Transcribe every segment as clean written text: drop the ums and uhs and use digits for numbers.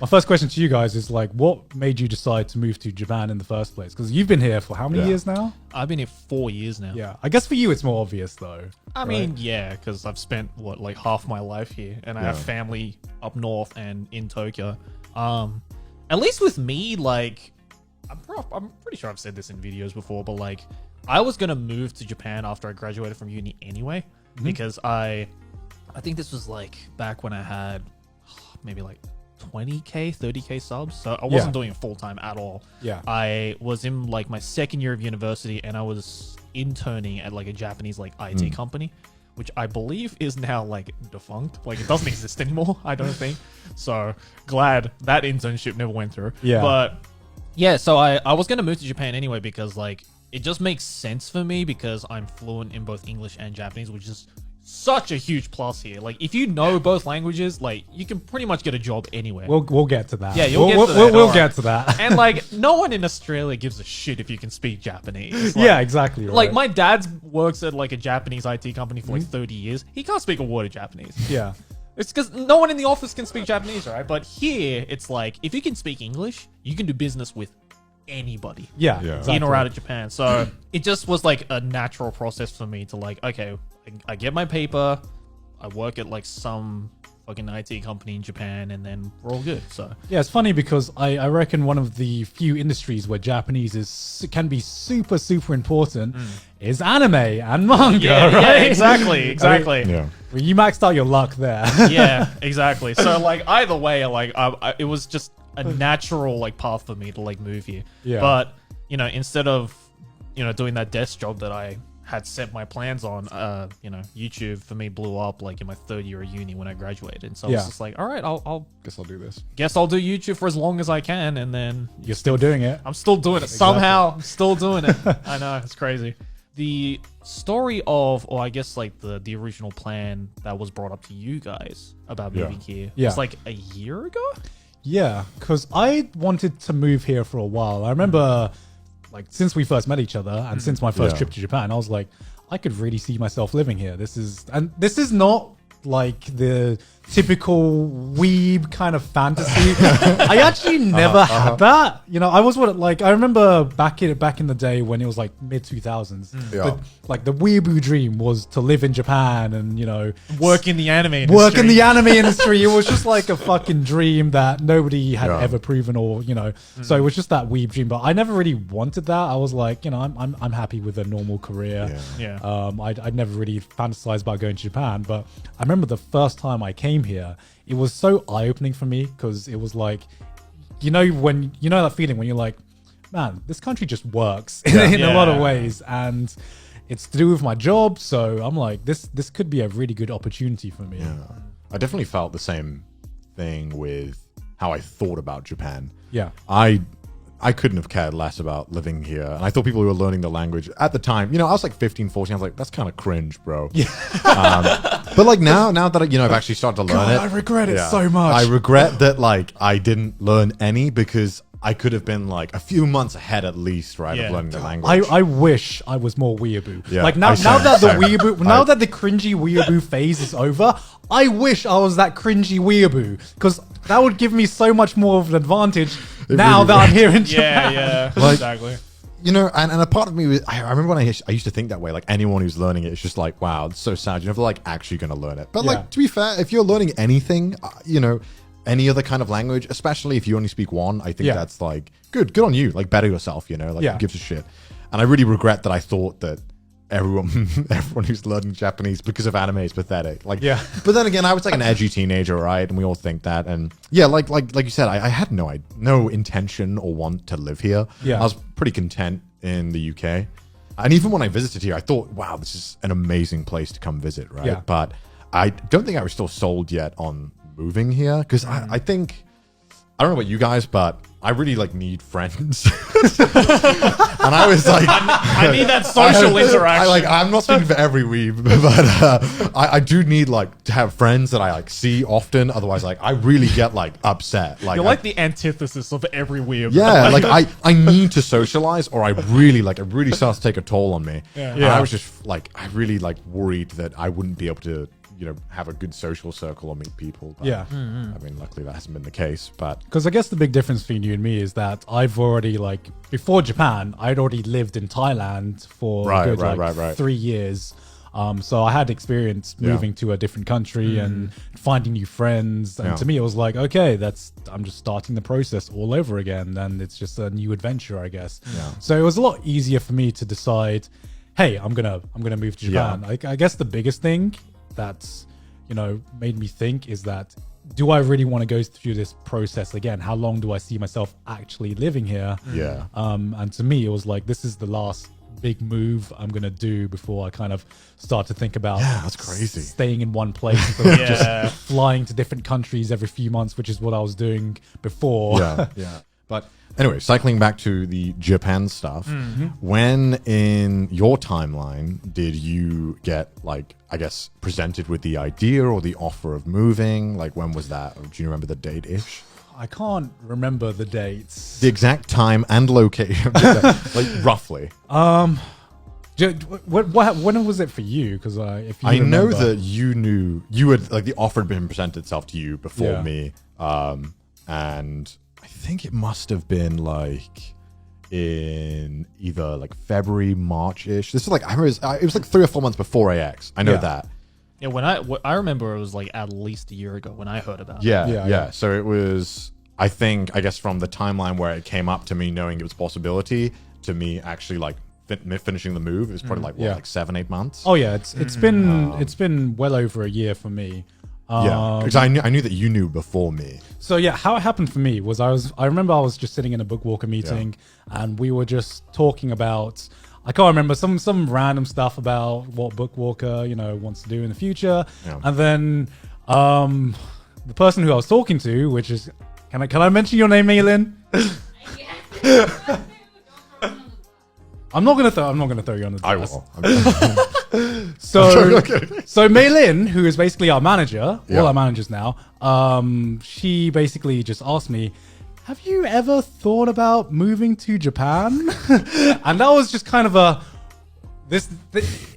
My first question to you guys is like, what made you decide to move to Japan in the first place? Because you've been here for how many years now? I've been here 4 years now. Yeah, I guess for you it's more obvious though. I mean, yeah, because I've spent like half my life here, and I have family up north and in Tokyo. At least with me, like, I'm pretty sure I've said this in videos before, but like, I was gonna move to Japan after I graduated from uni anyway, because I think this was like back when I had maybe like 20k 30k subs, so I wasn't doing it full-time at all. I was in like my second year of university, and I was interning at like a Japanese like IT company, which I believe is now like defunct, like it doesn't exist anymore, I don't think. So glad that internship never went through. But yeah, so I was gonna move to Japan anyway, because like it just makes sense for me, because I'm fluent in both English and Japanese, which is such a huge plus here. Like, if you know both languages, like, you can pretty much get a job anywhere. We'll get to that. Yeah, we'll get to that. And like, no one in Australia gives a shit if you can speak Japanese. Like, yeah, exactly. Right. Like, my dad works at like a Japanese IT company for like 30 years. He can't speak a word of Japanese. Yeah. It's because no one in the office can speak Japanese, right? But here, it's like, if you can speak English, you can do business with anybody. Yeah. Exactly. In or out of Japan. So it just was like a natural process for me to like, okay, I get my paper, I work at like some fucking IT company in Japan, and then we're all good. So yeah, it's funny because I reckon one of the few industries where Japanese can be super important is anime and manga, right? Yeah, exactly. I mean, well, you maxed out your luck there. Yeah, exactly. So like either way, like it was just a natural like path for me to like move here. Yeah. But you know, instead of doing that desk job that I had set my plans on, YouTube for me blew up like in my third year of uni when I graduated. So I was just like, all right, I'll guess I'll do this. Guess I'll do YouTube for as long as I can, and then you're still doing it. I'm still doing it. Somehow I'm still doing it. I know, it's crazy. The story of, or I guess like the original plan that was brought up to you guys about moving here was like a year ago? Yeah, because I wanted to move here for a while. I remember like since we first met each other and since my first trip to Japan, I was like, I could really see myself living here. This is not like the typical weeb kind of fantasy. I actually never had that. I was I remember back in the day when it was like mid 2000s. Like the weeaboo dream was to live in Japan and work in the anime industry. It was just like a fucking dream that nobody had ever proven, or so it was just that weeb dream. But I never really wanted that. I was like, I'm happy with a normal career. I'd never really fantasized about going to Japan. But I remember the first time I came here, it was so eye-opening for me, because it was like, when that feeling when you're like, man, this country just works in a lot of ways, and it's to do with my job. So I'm like, this could be a really good opportunity for me. I definitely felt the same thing with how I thought about Japan. I couldn't have cared less about living here. And I thought people who were learning the language at the time, I was like 15, 14. I was like, that's kind of cringe, bro. But like now that I've actually started to learn it. I regret it so much. I regret that like I didn't learn any, because I could have been like a few months ahead at least, right, of learning the language. I wish I was more weeaboo. Like now that the cringy weeaboo phase is over, I wish I was that cringy weeaboo, because that would give me so much more of an advantage now that I'm here in Japan. Yeah, like, exactly. And a part of me, I remember when I used to think that way, like anyone who's learning it, it's just like, wow, it's so sad. You're never like actually going to learn it. But like, to be fair, if you're learning anything, any other kind of language, especially if you only speak one, I think that's like, good on you. Like, better yourself, like who gives a shit. And I really regret that I thought that everyone who's learning Japanese because of anime is pathetic. But then again, I was like an edgy teenager, right? And we all think that. And like you said, I had no intention or want to live here. I was pretty content in the UK. And even when I visited here, I thought, wow, this is an amazing place to come visit, right? But I don't think I was still sold yet on moving here, because I think, I don't know about you guys, but I really like need friends. And I was like, I need that social interaction. I'm not speaking for every weeb, but I do need like to have friends that I like see often. Otherwise, like I really get like upset. Like you're like the antithesis of every weeb. Yeah, like I need to socialize, or it really starts to take a toll on me. And I was just like, I really like worried that I wouldn't be able to have a good social circle or meet people. But, Yeah. I mean, luckily that hasn't been the case. But Because I guess the big difference between you and me is that I've already, like, before Japan, I'd already lived in Thailand for a good, like, 3 years. So I had experience moving to a different country and finding new friends. And to me, it was like, okay, I'm just starting the process all over again. And it's just a new adventure, I guess. Yeah. So it was a lot easier for me to decide, hey, I'm gonna move to Japan. I guess the biggest thing that's, made me think is that, do I really want to go through this process again? How long do I see myself actually living here? Yeah. And to me, it was like, this is the last big move I'm going to do before I kind of start to think about that's crazy. Staying in one place instead of just flying to different countries every few months, which is what I was doing before. Yeah. But anyway, cycling back to the Japan stuff, when in your timeline did you get, like, I guess, presented with the idea or the offer of moving? Like, when was that? Or do you remember the date-ish? I can't remember the dates. The exact time and location, like roughly. When was it for you? Because if you I know remember- that you had, like, the offer had been presented itself to you before me, and I think it must have been like in either like February, March-ish. This was like, I remember it was like 3 or 4 months before AX. I know that. Yeah, when I remember it was like at least a year ago when I heard about it. Yeah. So it was, I guess from the timeline where it came up to me knowing it was a possibility to me actually like finishing the move, it was probably like like 7-8 months. Oh yeah, it's been well over a year for me. Because I knew that you knew before me. So yeah, how it happened for me was I remember I was just sitting in a Bookwalker meeting and we were just talking about, I can't remember, some random stuff about what Bookwalker, wants to do in the future. Yeah. And then the person who I was talking to, which is, can I mention your name, Maylin? I'm not gonna throw you on the bus. I will. So Maylin, who is basically our manager, all our managers now, she basically just asked me, have you ever thought about moving to Japan? And that was just kind of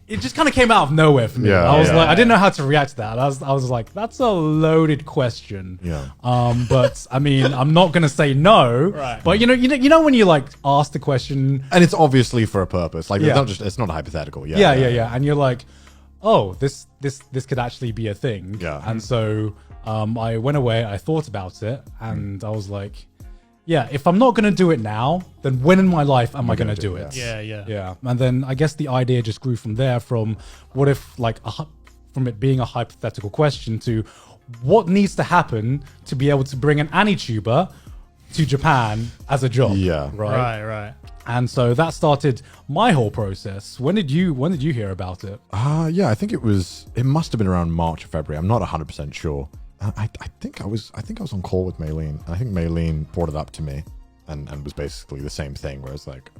it just kind of came out of nowhere for me. I was like, I didn't know how to react to that. I was like, that's a loaded question. Yeah. But I mean, I'm not gonna say no. Right. But you know when you like ask the question, And it's obviously for a purpose. Like it's not a hypothetical. Yeah. and you're like, oh, this could actually be a thing. Yeah. And so I went away, I thought about it, and I was like, yeah, if I'm not going to do it now, then when in my life am I going to do it? Yeah. And then I guess the idea just grew from there, from what if, like, from it being a hypothetical question to what needs to happen to be able to bring an AniTuber to Japan as a job. Yeah. Right. And so that started my whole process. When did you hear about it? Yeah, I think it must have been around March or February. I'm not 100% sure. I think I was on call with Maylene. I think Maylene brought it up to me and was basically the same thing, where it's like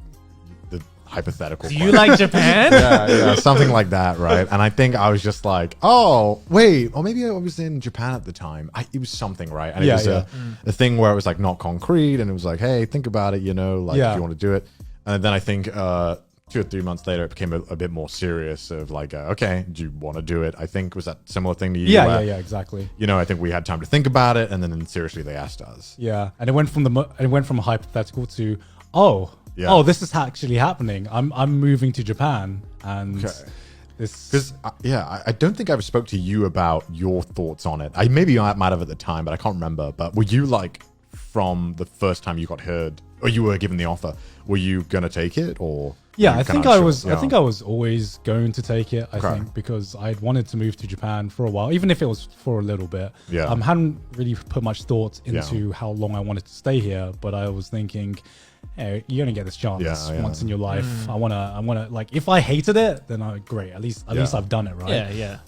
the hypothetical. Do you like Japan? yeah, something like that, right? And I think I was just like, oh, wait, or maybe I was in Japan at the time. It was something, right? And it was a thing where it was like not concrete, and it was like, hey, think about it, if you want to do it. And then I think 2 or 3 months later, it became a bit more serious of like, okay, do you want to do it? I think, was that similar thing to you? Yeah, exactly. I think we had time to think about it, and then seriously they asked us. Yeah, and it went from a hypothetical to, this is actually happening. I'm moving to Japan, and this because I don't think I ever spoke to you about your thoughts on it. Maybe I might have at the time, but I can't remember. But were you like, from the first time you got heard or you were given the offer, were you gonna take it, or? Yeah, I think I was. I think I was always going to take it. I think because I'd wanted to move to Japan for a while, even if it was for a little bit. Yeah. Hadn't really put much thought into how long I wanted to stay here, but I was thinking, hey, you only get this chance once in your life. I wanna like, if I hated it, then great. At least I've done it, right? Yeah.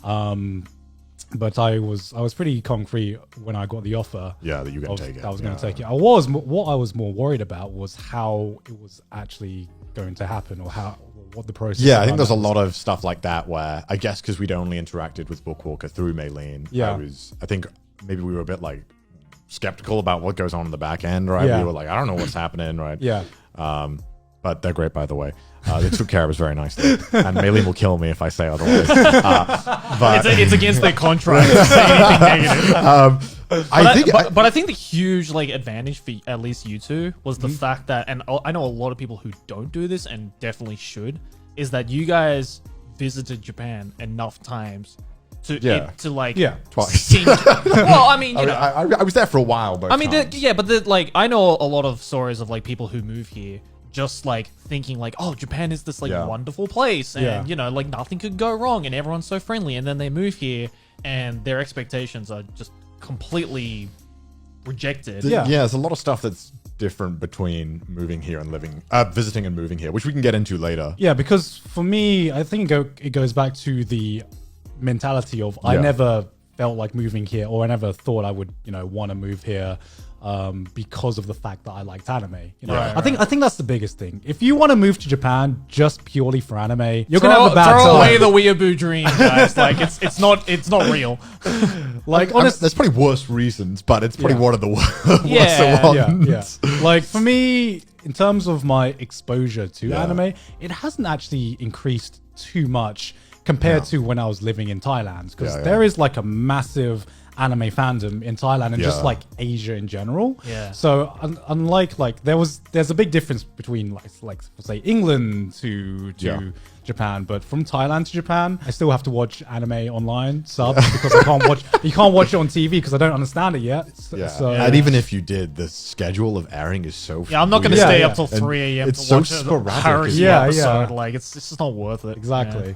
But I was pretty concrete when I got the offer. Yeah, that you were going to take it. I was going to take it. What I was more worried about was how it was actually going to happen, or what the process. Yeah, I think there's a lot of stuff like that where, I guess because we'd only interacted with Bookwalker through Maylene, I think maybe we were a bit like skeptical about what goes on in the back end, right? Yeah. We were like, I don't know what's happening, right? Yeah. but they're great, by the way. They took care of us very nicely, and Maylene will kill me if I say otherwise. But it's against their contract to say anything negative. But I think the huge like advantage for at least you two was the fact that, and I know a lot of people who don't do this and definitely should, is that you guys visited Japan enough times to twice. sink. Well, I mean, I was there for a while, but like I know a lot of stories of like people who move here just like thinking like, oh, Japan is this like wonderful place, and like nothing could go wrong, and everyone's so friendly, and then they move here and their expectations are just completely rejected. There's a lot of stuff that's different between moving here and visiting and moving here, which we can get into later. Yeah, because for me, I think it goes back to the mentality of I never felt like moving here, or I never thought I would, want to move here because of the fact that I liked anime. I think that's the biggest thing. If you want to move to Japan just purely for anime, you're gonna have a bad time. Throw away the weeaboo dream, guys. Like it's not real. Like honestly, there's probably worse reasons, but it's probably one of the worst ones. Like for me, in terms of my exposure to anime, it hasn't actually increased too much compared to when I was living in Thailand, because there is like a massive anime fandom in Thailand and just like Asia in general. Yeah. So unlike like there's a big difference between like say England to Japan, but from Thailand to Japan, I still have to watch anime online subbed because you can't watch it on TV because I don't understand it yet. So, and even if you did, the schedule of airing is so I'm not going to stay up till 3 a.m. to watch a episode. Like it's just not worth it. Exactly.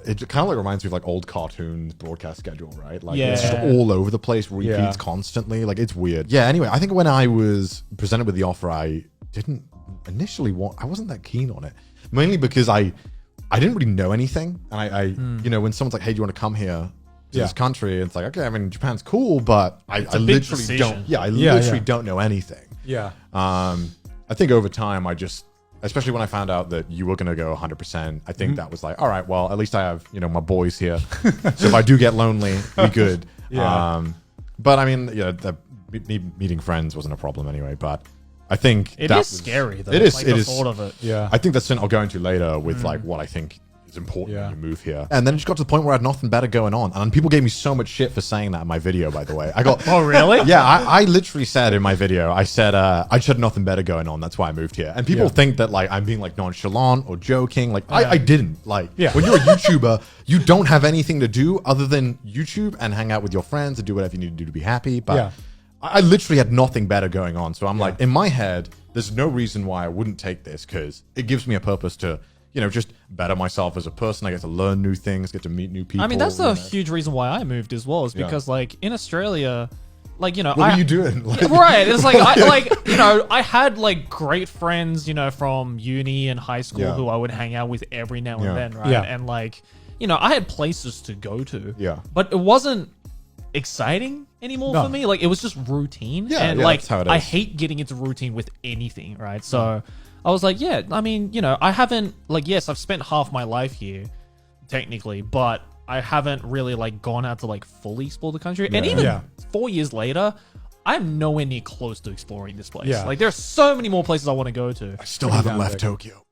It kind of like reminds me of like old cartoons broadcast schedule, right? Like it's just all over the place, repeats constantly. Like it's weird. Yeah. Anyway, I think when I was presented with the offer, I didn't initially I wasn't that keen on it, mainly because I didn't really know anything. And I when someone's like, hey, do you want to come here to this country? It's like, okay, I mean, Japan's cool, but I literally don't. Yeah. I literally don't know anything. Yeah. I think over time, especially when I found out that you were going to go 100%, I think that was like, all right, well, at least I have, my boys here. So if I do get lonely, we good. But I mean, meeting friends wasn't a problem anyway, but I think it is scary though. It is. Like it the is. thought of it. Yeah. I think that's something I'll go into later with like what I think is important when you move here. And then it just got to the point where I had nothing better going on. And people gave me so much shit for saying that in my video, by the way. I got Oh really? Yeah, I literally said in my video, I said I just had nothing better going on. That's why I moved here. And people think that like I'm being like nonchalant or joking. Like I didn't. Like when you're a YouTuber, you don't have anything to do other than YouTube and hang out with your friends and do whatever you need to do to be happy. But I literally had nothing better going on. So I'm like, in my head, there's no reason why I wouldn't take this, because it gives me a purpose to just better myself as a person. I get to learn new things, get to meet new people. I mean, that's a huge reason why I moved as well, is because like in Australia, like, what are you doing? Like, right. It's like, I had like great friends, from uni and high school who I would hang out with every now and then. Right. Yeah. And like, I had places to go to. Yeah. But it wasn't exciting anymore for me. Like it was just routine. And like, that's how it is. I hate getting into routine with anything. Right. So I was like, I mean, I haven't, like, yes, I've spent half my life here, technically, but I haven't really, like, gone out to, like, fully explore the country. And even 4 years later, I'm nowhere near close to exploring this place. Yeah. Like, there are so many more places I want to go to. I still haven't left Tokyo.